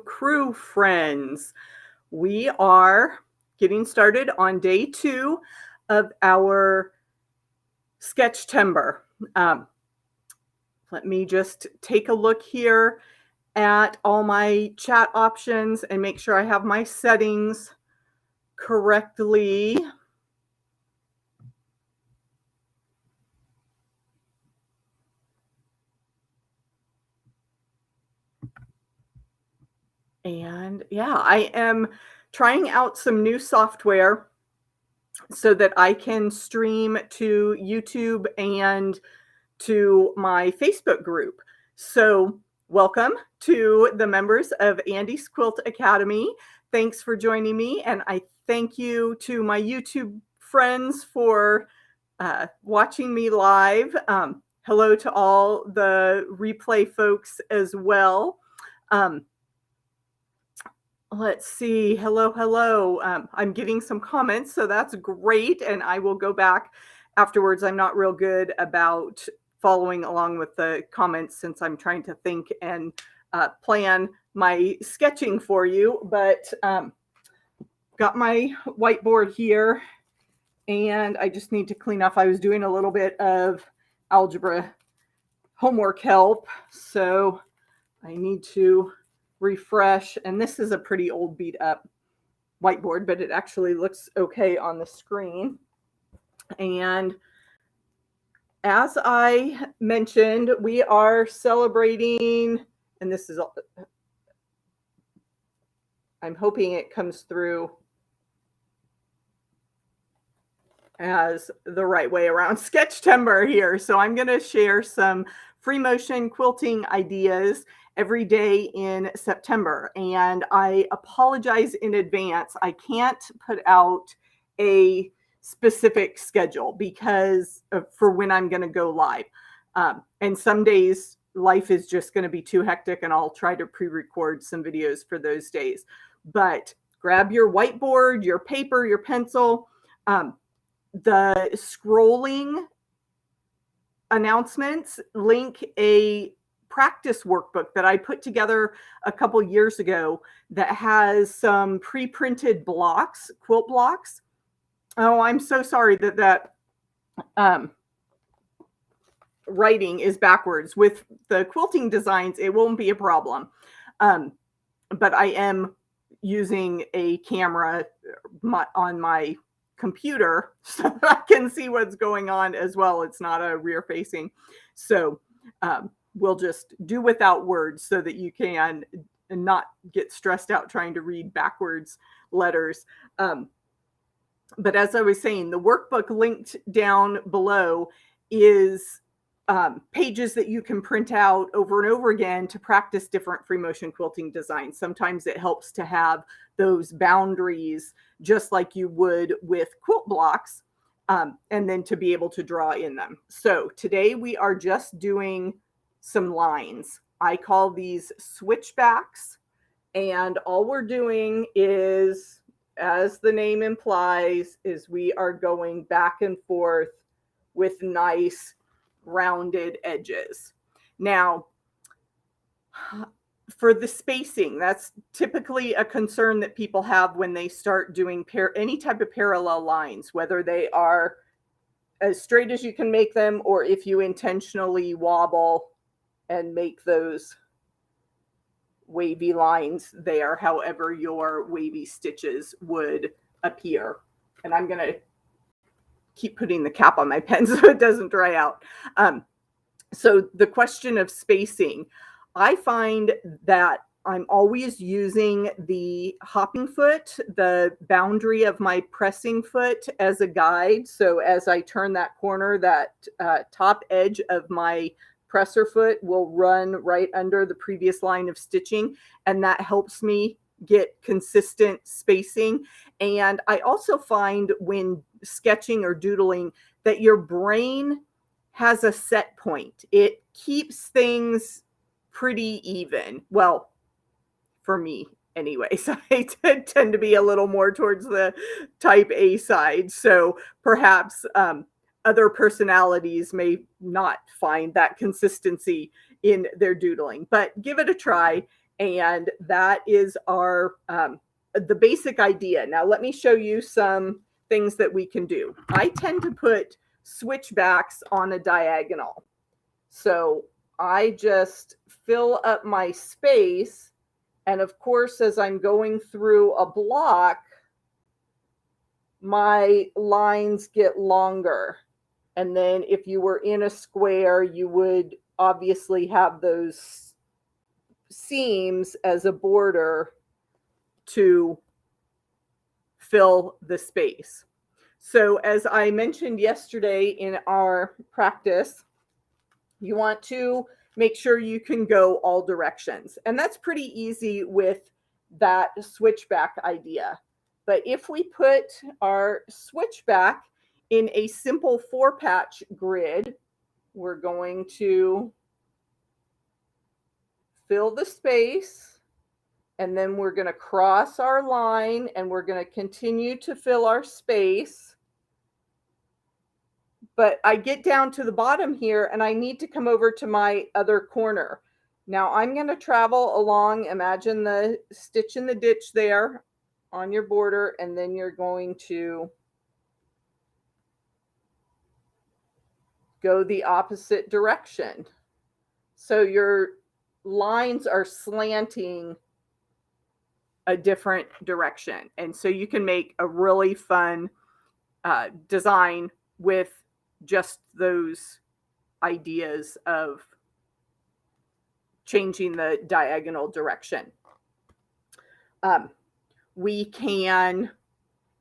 Crew friends. We are getting started on day 2 of our Sketch-tember. Let me just take a look here at all my chat options and make sure I have my settings correctly. And yeah, I am trying out some new software so that I can stream to YouTube and to my Facebook group. So welcome to the members of Andy's Quilt Academy. Thanks for joining me. And I thank you to my YouTube friends for watching me live. Hello to all the replay folks as well. Let's see. Hello. I'm getting some comments, so that's great. And I will go back afterwards. I'm not real good about following along with the comments since I'm trying to think and plan my sketching for you. But got my whiteboard here, and I just need to clean up. I was doing a little bit of algebra homework help, so I need to refresh. And this is a pretty old beat up whiteboard, but it actually looks okay on the screen. And as I mentioned, we are celebrating, and this is, I'm hoping it comes through as the right way around, Sketch-tember here. So I'm going to share some free motion quilting ideas every day in September. And I apologize in advance. I can't put out a specific schedule because for when I'm going to go live. And some days life is just going to be too hectic, and I'll try to pre-record some videos for those days. But grab your whiteboard, your paper, your pencil. The scrolling announcements link a practice workbook that I put together a couple years ago that has some pre-printed blocks, quilt blocks. Oh, I'm so sorry that writing is backwards. With the quilting designs, it won't be a problem. But I am using a camera on my computer so that I can see what's going on as well. It's not a rear facing. So we'll just do without words so that you can not get stressed out trying to read backwards letters. But as I was saying, the workbook linked down below is pages that you can print out over and over again to practice different free motion quilting designs. Sometimes it helps to have those boundaries just like you would with quilt blocks, and then to be able to draw in them. So today we are just doing some lines. I call these switchbacks, and all we're doing is, as the name implies, is we are going back and forth with nice rounded edges. Now, for the spacing, that's typically a concern that people have when they start doing any type of parallel lines, whether they are as straight as you can make them, or if you intentionally wobble and make those wavy lines there, however your wavy stitches would appear. And I'm going to keep putting the cap on my pen so it doesn't dry out. So the question of spacing, I find that I'm always using the hopping foot, the boundary of my pressing foot, as a guide. So as I turn that corner, that top edge of my presser foot will run right under the previous line of stitching, and that helps me get consistent spacing. And I also find when sketching or doodling that your brain has a set point. It keeps things pretty even. Well, for me anyways, I tend to be a little more towards the type A side. So perhaps other personalities may not find that consistency in their doodling, but give it a try. And that is our the basic idea. Now let me show you some things that we can do. I tend to put switchbacks on a diagonal. So I just fill up my space, and of course, as I'm going through a block, my lines get longer. And then if you were in a square, you would obviously have those seams as a border to fill the space. So as I mentioned yesterday in our practice, you want to make sure you can go all directions. And that's pretty easy with that switchback idea. But if we put our switchback in a simple 4-patch grid, we're going to fill the space, and then we're going to cross our line, and we're going to continue to fill our space. But I get down to the bottom here, and I need to come over to my other corner. Now I'm going to travel along, imagine the stitch in the ditch there on your border, and then you're going to go the opposite direction. So your lines are slanting a different direction. And so you can make a really fun design with just those ideas of changing the diagonal direction. We can,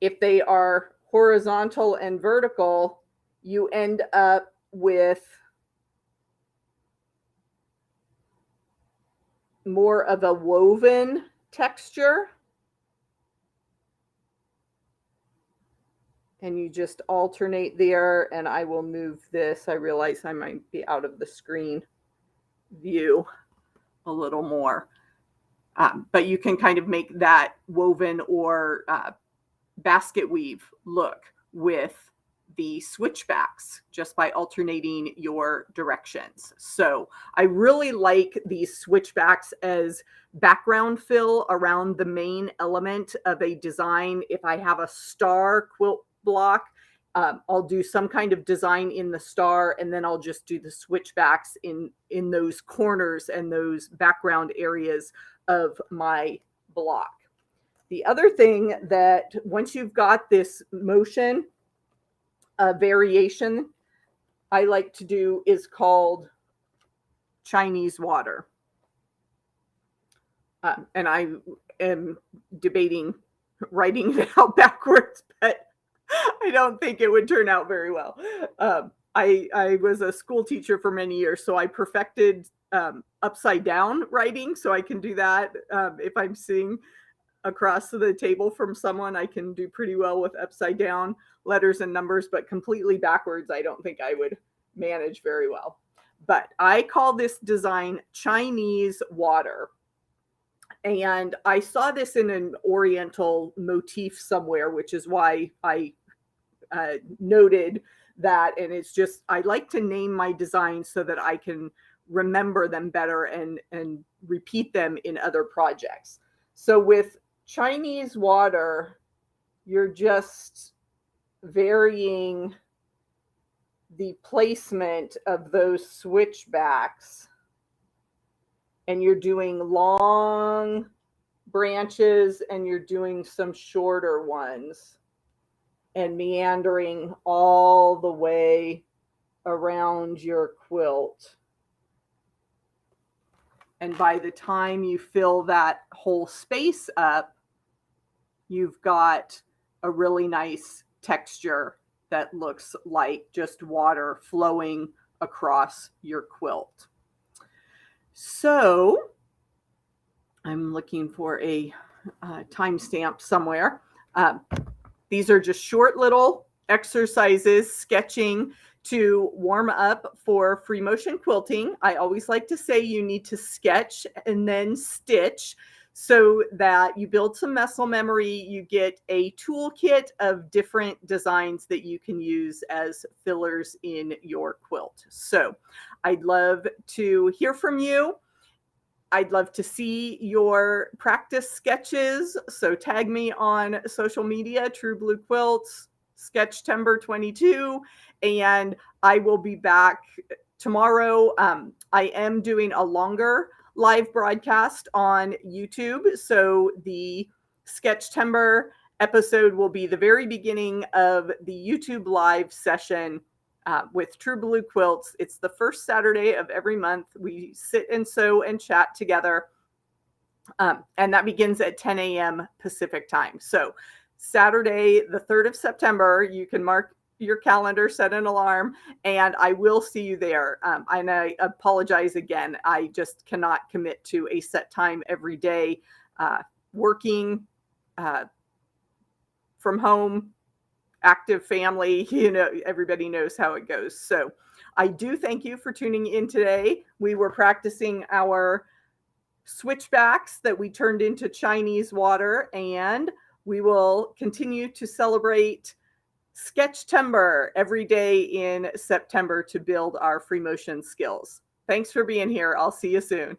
if they are horizontal and vertical, you end up with more of a woven texture. And you just alternate there, and I will move this. I realize I might be out of the screen view a little more. But you can kind of make that woven or basket weave look with the switchbacks just by alternating your directions. So I really like these switchbacks as background fill around the main element of a design. If I have a star quilt block, I'll do some kind of design in the star, and then I'll just do the switchbacks in those corners and those background areas of my block. The other thing that once you've got this motion variation I like to do is called Chinese water. And I am debating writing it out backwards, but I don't think it would turn out very well. I was a school teacher for many years, so I perfected upside down writing, so I can do that. If I'm sitting across the table from someone, I can do pretty well with upside down letters and numbers, but completely backwards, I don't think I would manage very well. But I call this design Chinese water. And I saw this in an Oriental motif somewhere, which is why I noted that. And it's just, I like to name my designs so that I can remember them better and repeat them in other projects. So with Chinese water, you're just varying the placement of those switchbacks, and you're doing long branches and you're doing some shorter ones and meandering all the way around your quilt. And by the time you fill that whole space up, you've got a really nice texture that looks like just water flowing across your quilt. So I'm looking for a timestamp somewhere. These are just short little exercises, sketching to warm up for free motion quilting. I always like to say you need to sketch and then stitch so that you build some muscle memory. You get a toolkit of different designs that you can use as fillers in your quilt. So I'd love to hear from you. I'd love to see your practice sketches. So tag me on social media, True Blue Quilts, Sketch-tember 22, and I will be back tomorrow. I am doing a longer live broadcast on YouTube. So the Sketch-tember episode will be the very beginning of the YouTube live session with True Blue Quilts. It's the first Saturday of every month. We sit and sew and chat together. And that begins at 10 a.m. Pacific time. So Saturday, the 3rd of September, you can mark your calendar, set an alarm, and I will see you there. And I apologize again. I just cannot commit to a set time every day. Working from home, active family, everybody knows how it goes. So I do thank you for tuning in today. We were practicing our switchbacks that we turned into Chinese water, and we will continue to celebrate Sketch-tember every day in September to build our free motion skills. Thanks for being here. I'll see you soon.